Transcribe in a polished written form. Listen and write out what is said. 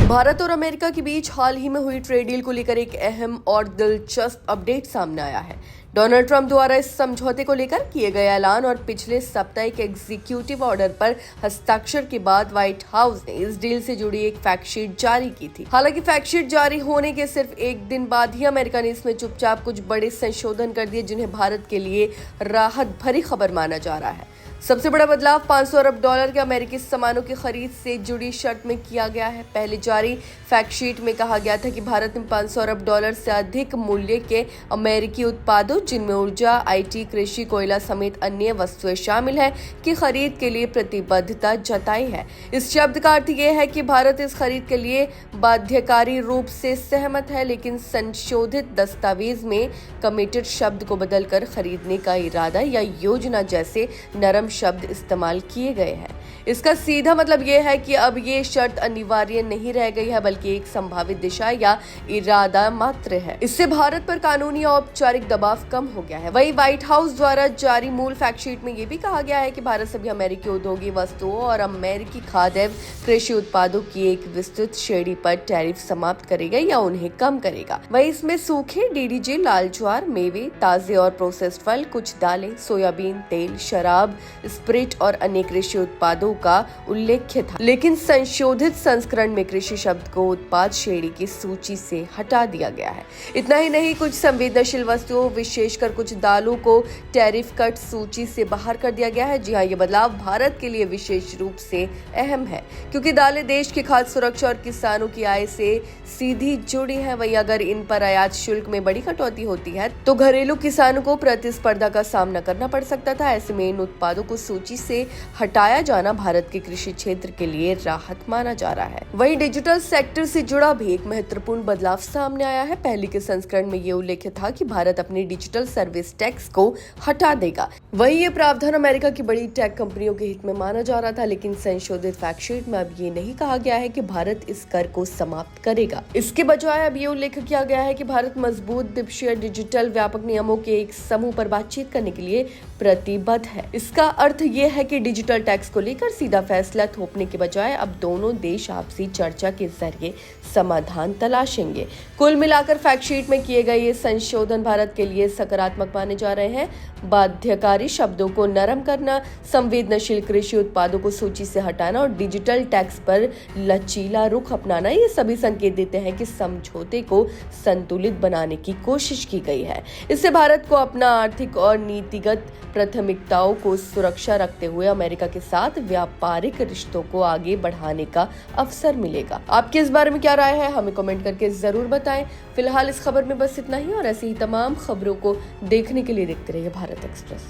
भारत और अमेरिका के बीच हाल ही में हुई ट्रेड डील को लेकर एक अहम और दिलचस्प अपडेट सामने आया है। डोनाल्ड ट्रंप द्वारा इस समझौते को लेकर किए गए ऐलान और पिछले सप्ताह एक एग्जीक्यूटिव ऑर्डर पर हस्ताक्षर के बाद व्हाइट हाउस ने इस डील से जुड़ी एक फैक्ट शीट जारी की थी। हालांकि फैक्ट शीट जारी होने के सिर्फ एक दिन बाद ही अमेरिका ने इसमें चुपचाप कुछ बड़े संशोधन कर दिए, जिन्हें भारत के लिए राहत भरी खबर माना जा रहा है। सबसे बड़ा बदलाव 500 अरब डॉलर के अमेरिकी सामानों की खरीद से जुड़ी शर्त में किया गया है। पहले जारी फैक्ट शीट में कहा गया था कि भारत में 500 अरब डॉलर से अधिक मूल्य के अमेरिकी उत्पादों, जिनमें ऊर्जा, आईटी, कृषि, कोयला समेत अन्य वस्तुएं शामिल हैं, की खरीद के लिए प्रतिबद्धता जताई है। इस शब्द का अर्थ यह है कि भारत इस खरीद के लिए बाध्यकारी रूप से सहमत है, लेकिन संशोधित दस्तावेज में कमिटेड शब्द को बदलकर खरीदने का इरादा या योजना जैसे नरम शब्द इस्तेमाल किए गए हैं। इसका सीधा मतलब यह है कि अब ये शर्त अनिवार्य नहीं रह गई है, बल्कि एक संभावित दिशा या इरादा मात्र है। इससे भारत पर कानूनी और औपचारिक दबाव कम हो गया है। वहीं व्हाइट हाउस द्वारा जारी मूल फैक्ट शीट में यह भी कहा गया है कि भारत सभी अमेरिकी औद्योगिक वस्तुओं और अमेरिकी खाद्य एवं कृषि उत्पादों की एक विस्तृत श्रेणी पर टैरिफ समाप्त करेगा या उन्हें कम करेगा। वहीं इसमें सूखे डीडीजी, लाल ज्वार, मेवे, ताजे और प्रोसेस्ड फल, कुछ दालें, सोयाबीन तेल, शराब, स्प्रिट और अन्य कृषि उत्पादों का उल्लेख था। लेकिन संशोधित संस्करण में कृषि शब्द को उत्पाद श्रेणी की सूची से हटा दिया गया है। इतना ही नहीं, कुछ संवेदनशील वस्तुओं, विशेषकर कुछ दालों को टैरिफ कट सूची से बाहर कर दिया गया है। जी हाँ, ये बदलाव भारत के लिए विशेष रूप से अहम है, क्योंकि दालें देश की खाद्य सुरक्षा और किसानों की आय से सीधी जुड़ी है। वहीं अगर इन पर आयात शुल्क में बड़ी कटौती होती है तो घरेलू किसानों को प्रतिस्पर्धा का सामना करना पड़ सकता था। ऐसे में इन उत्पादों को सूची से हटाया जाना भारत के कृषि क्षेत्र के लिए राहत माना जा रहा है। वहीं डिजिटल सेक्टर से जुड़ा भी एक महत्वपूर्ण बदलाव सामने आया है। पहले के संस्करण में ये उल्लेख था कि भारत अपनी डिजिटल सर्विस टैक्स को हटा देगा। वहीं ये प्रावधान अमेरिका की बड़ी टेक कंपनियों के हित में माना जा रहा था, लेकिन संशोधित फैक्ट शीट में अब ये नहीं कहा गया है कि भारत इस कर को समाप्त करेगा। इसके बजाय अब ये उल्लेख किया गया है कि भारत मजबूत द्विपक्षीय डिजिटल व्यापक नियमों के एक समूह पर बातचीत करने के लिए प्रतिबद्ध है। इसका अर्थ ये है कि डिजिटल टैक्स को लेकर सीधा फैसला थोपने के बजाय अब दोनों देश आपसी चर्चा के जरिए समाधान तलाशेंगे। कुल मिलाकर फैक्ट शीट में किए गए ये संशोधन भारत के लिए सकारात्मक माने जा रहे हैं। बाध्यकारी शब्दों को नरम करना, संवेदनशील कृषि उत्पादों को सूची से हटाना और डिजिटल टैक्स पर लचीला रुख अपनाना, ये सभी संकेत देते हैं कि समझौते को संतुलित बनाने की कोशिश की गई है। इससे भारत को अपना आर्थिक और नीतिगत प्राथमिकताओं को सुरक्षा रखते हुए अमेरिका के साथ व्यापारिक रिश्तों को आगे बढ़ाने का अवसर मिलेगा। आपकी इस बारे में क्या राय है, हमें कमेंट करके जरूर बताएं। फिलहाल इस खबर में बस इतना ही, और ऐसी ही तमाम खबरों को देखने के लिए देखते रहिए भारत एक्सप्रेस।